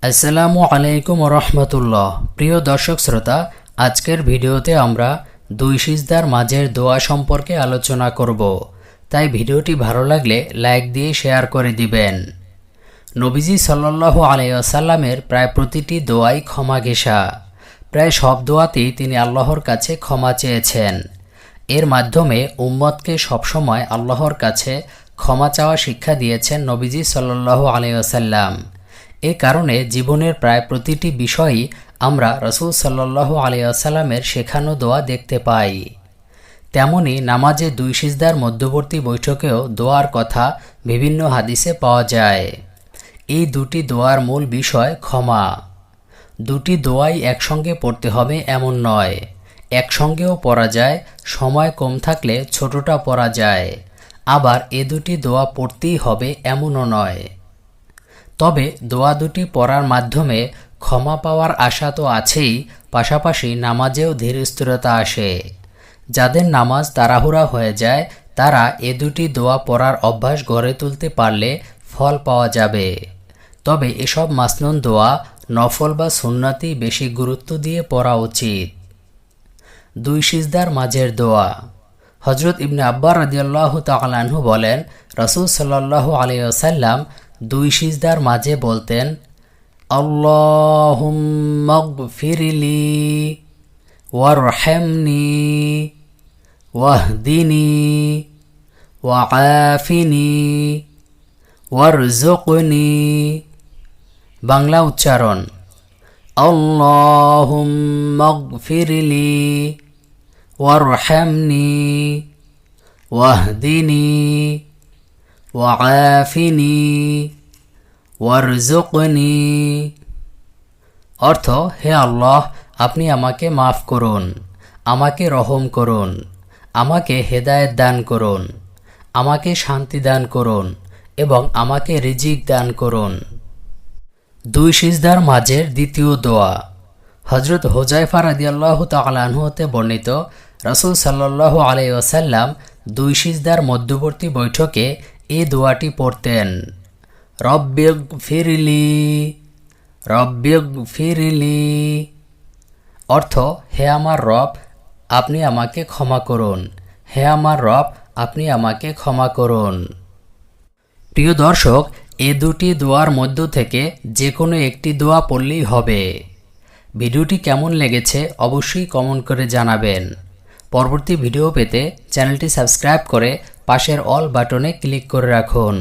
আসসালামু আলাইকুম রহমতুল্লাহ। প্রিয় দর্শক শ্রোতা, আজকের ভিডিওতে আমরা দুই সিজদার মাঝের দোয়া সম্পর্কে আলোচনা করব, তাই ভিডিওটি ভালো লাগলে লাইক দিয়ে শেয়ার করে দিবেন। নবীজি সাল্লাল্লাহু আলাইহি ওয়াসাল্লামের প্রায় প্রতিটি দোয়াই ক্ষমা ঘেঁষা। প্রায় সব দোয়াতেই তিনি আল্লাহর কাছে ক্ষমা চেয়েছেন। এর মাধ্যমে উম্মতকে সবসময় আল্লাহর কাছে ক্ষমা চাওয়া শিক্ষা দিয়েছেন নবীজি সাল্লাল্লাহু আলাইহি ওয়াসাল্লাম। এ কারণে জীবনের প্রায় প্রতিটি বিষয়ই আমরা রাসূল সাল্লাল্লাহু আলাইহি ওয়াসাল্লামের শেখানো দোয়া দেখতে পাই। তেমনি নামাজে দুই সিজদার মধ্যবর্তী বৈঠকেও দোয়ার কথা বিভিন্ন হাদিসে পাওয়া যায়। এই দুটি দোয়ার মূল বিষয় ক্ষমা। দুটি দোয়াই একসঙ্গে পড়তে হবে এমন নয়, একসঙ্গেও পড়া যায়, সময় কম থাকলে ছোটটা পড়া যায়। আবার এ দুটি দোয়া পড়তেই হবে এমনও নয়। তবে দোয়া দুটি পড়ার মাধ্যমে ক্ষমা পাওয়ার আশা তো আছেই, পাশাপাশি নামাজেও ধীরস্থিরতা আসে। যাদের নামাজ তাড়াহুড়া হয়ে যায় তারা এ দুটি দোয়া পড়ার অভ্যাস গড়ে তুলতে পারলে ফল পাওয়া যাবে। তবে এসব মাসনুন দোয়া নফল বা সুন্নতেই বেশি গুরুত্ব দিয়ে পড়া উচিত। দুই সিজদার মাঝের দোয়া। হযরত ইবনে আব্বাস রাদিয়াল্লাহু তাআলা আনহু বলেন, রাসূল সাল্লাল্লাহু আলাইহি ওয়াসাল্লাম দুই সিজদার মাঝে বলতেন, আল্লাহুম্মাগফিরলি ওয়ারহামনি ওয়াহদিনি ওয়াআফিনি ওয়ারযুকনি। বাংলা উচ্চারণ, আল্লাহুম্মাগফিরলি ওয়ারহামনি ওয়াহদিনি ওয়াআফিনি ওয়ারযুকনি। অর্থ, হে আল্লাহ, আপনি আমাকে মাফ করুন, আমাকে রহম করুন, আমাকে হেদায়েত দান করুন, আমাকে শান্তি দান করুন এবং আমাকে রিজিক দান করুন। দুই সিজদার মাঝের দ্বিতীয় দোয়া। হযরত হুযায়ফা রাদিয়াল্লাহু তাআলা আনহু হতে বর্ণিত, রাসূল সাল্লাল্লাহু আলাইহি ওয়াসাল্লাম দুই সিজদার মধ্যবর্তী বৈঠকে এই দোয়াটি পড়তেন, রব্বিগফিরলি রব্বিগফিরলি। অর্থ, হে আমার রব, আপনি আমাকে ক্ষমা করুন, হে আমার রব, আপনি আমাকে ক্ষমা করুন। প্রিয় দর্শক, এ দুটি দোয়ার মধ্য থেকে যে কোনো একটি দোয়া পড়লেই হবে। ভিডিওটি কেমন লেগেছে অবশ্যই কমেন্ট করে জানাবেন। পরবর্তী ভিডিও পেতে চ্যানেলটি সাবস্ক্রাইব করে পাশের অল বাটনে ক্লিক করে রাখুন।